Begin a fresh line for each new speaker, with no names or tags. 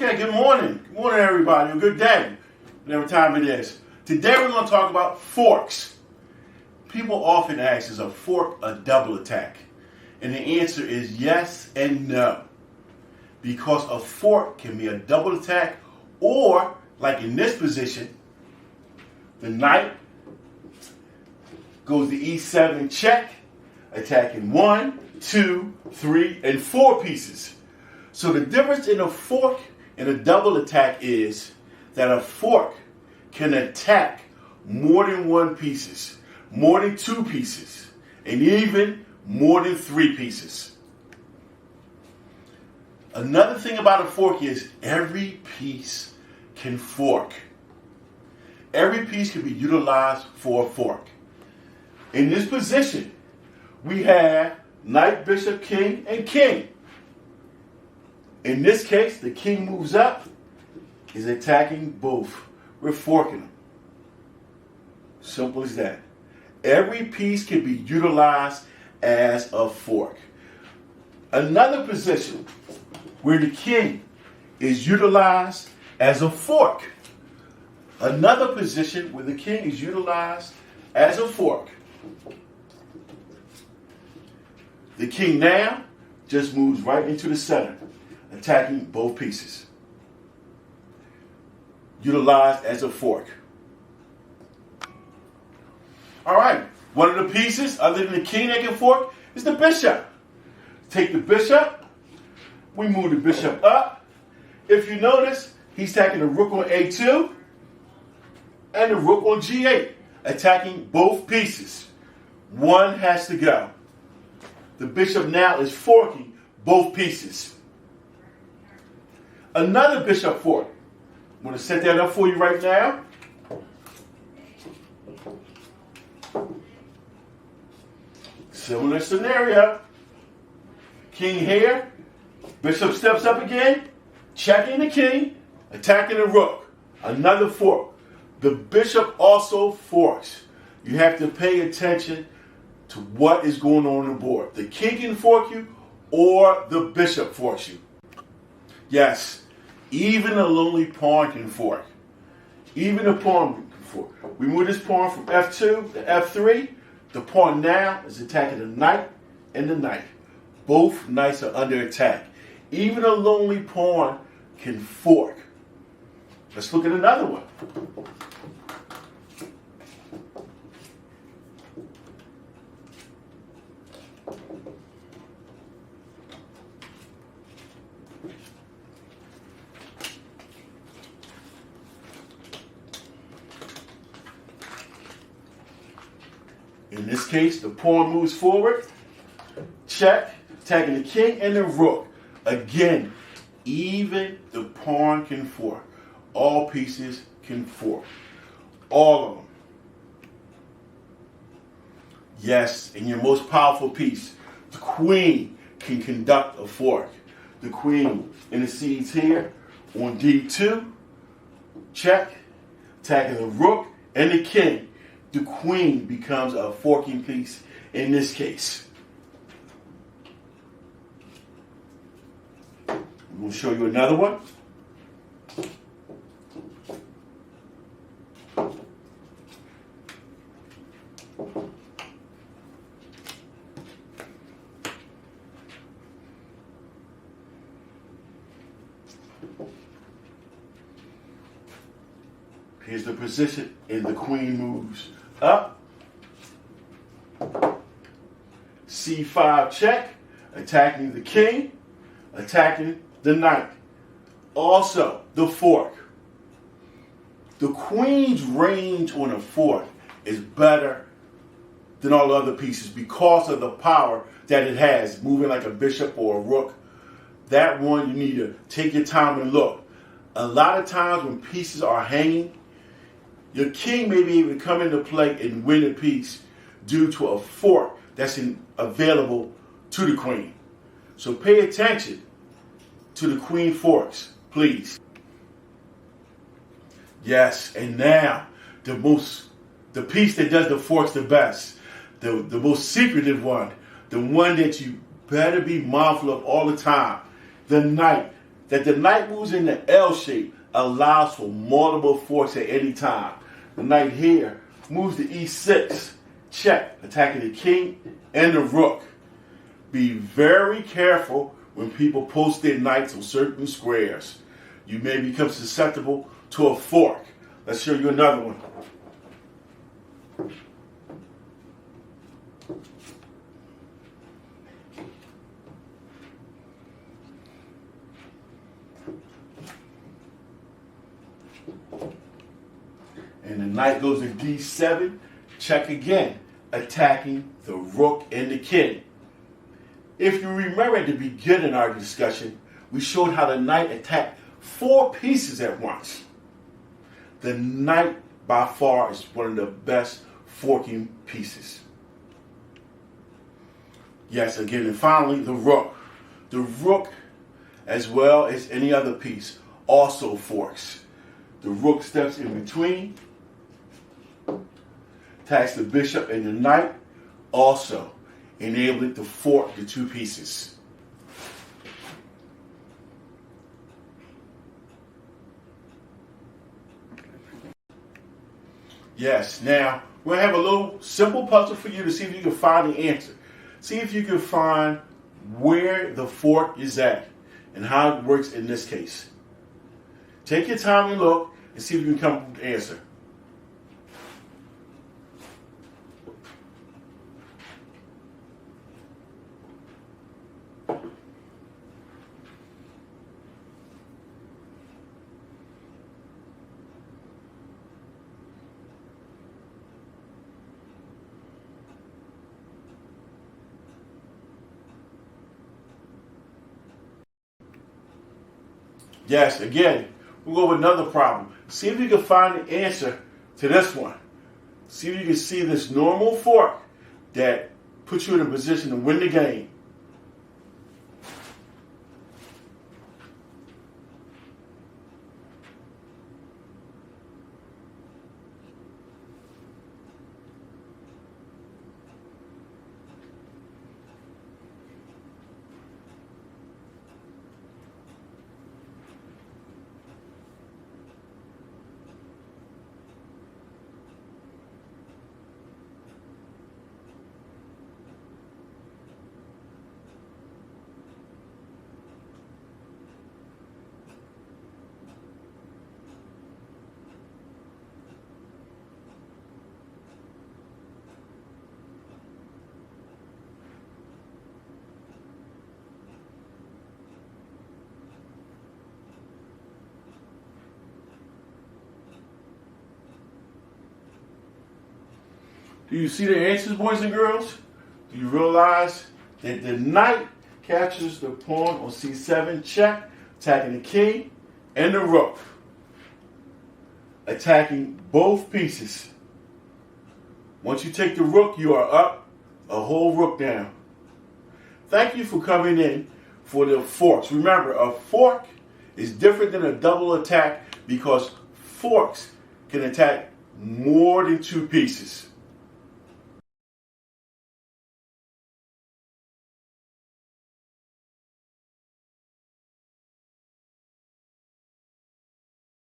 Okay, good morning. Good morning, everybody. Good day, whatever time it is. Today we're going to talk about forks. People often ask, is a fork a double attack? And the answer is yes and no. Because a fork can be a double attack, or, like in this position, the knight goes to E7 check, attacking 1, 2, 3, and 4 pieces. So the difference in a fork and a double attack is that a fork can attack more than 1 pieces, more than 2 pieces, and even more than 3 pieces. Another thing about a fork is every piece can fork. Every piece can be utilized for a fork. In this position, we have knight, bishop, king, and king. In this case, the king moves up, is attacking both. We're forking them. Simple as that. Every piece can be utilized as a fork. Another position where the king is utilized as a fork. Another position where the king is utilized as a fork. The king now just moves right into the center, attacking both pieces. Utilized as a fork. All right, one of the pieces other than the king that can fork is the bishop. Take the bishop. We move the bishop up. If you notice, he's attacking the rook on A2 and the rook on G8, attacking both pieces. One has to go. The bishop now is forking both pieces. Another bishop fork. I'm going to set that up for you right now. Similar scenario. King here. Bishop steps up again. Checking the king. Attacking the rook. Another fork. The bishop also forks. You have to pay attention to what is going on the board. The king can fork you or the bishop forks you. Yes, even a lonely pawn can fork. Even a pawn can fork. We move this pawn from F2 to F3. The pawn now is attacking the knight and the knight. Both knights are under attack. Even a lonely pawn can fork. Let's look at another one. In this case, the pawn moves forward. Check, attacking the king and the rook. Again, even the pawn can fork. All pieces can fork. All of them. Yes, and your most powerful piece, the queen, can conduct a fork. The queen intercedes here on D2. Check, attacking the rook and the king. The queen becomes a forking piece in this case. I'm going to show you another one. Here's the position, and the queen moves up. C5 check, attacking the king, attacking the knight. Also, the fork. The queen's range on a fork is better than all other pieces because of the power that it has, moving like a bishop or a rook. That one, you need to take your time and look. A lot of times when pieces are hanging, your king may be able to come into play and win a piece due to a fork that's available to the queen. So pay attention to the queen forks, please. Yes, and now the piece that does the forks the best, the most secretive one, the one that you better be mindful of all the time, the knight that the knight moves in the L shape allows for multiple forks at any time. The knight here moves to E6, check, attacking the king and the rook. Be very careful when people post their knights on certain squares. You may become susceptible to a fork. Let's show you another one. And the knight goes to D7, check again, attacking the rook and the king. If you remember at the beginning of our discussion, we showed how the knight attacked 4 pieces at once. The knight by far is one of the best forking pieces. Yes, again, and finally the rook. The rook, as well as any other piece, also forks. The rook steps in between, attacks the bishop and the knight, also enabling to fork the 2 pieces. Yes, now we're going to have a little simple puzzle for you to see if you can find the answer. See if you can find where the fork is at and how it works in this case. Take your time and look and see if you can come up with the answer. Yes, again, we'll go with another problem. See if you can find the answer to this one. See if you can see this normal fork that puts you in a position to win the game. Do you see the answers, boys and girls? Do you realize that the knight captures the pawn on C7, check, attacking the king and the rook, attacking both pieces. Once you take the rook, you are up a whole rook down. Thank you for coming in for the forks. Remember, a fork is different than a double attack because forks can attack more than 2 pieces.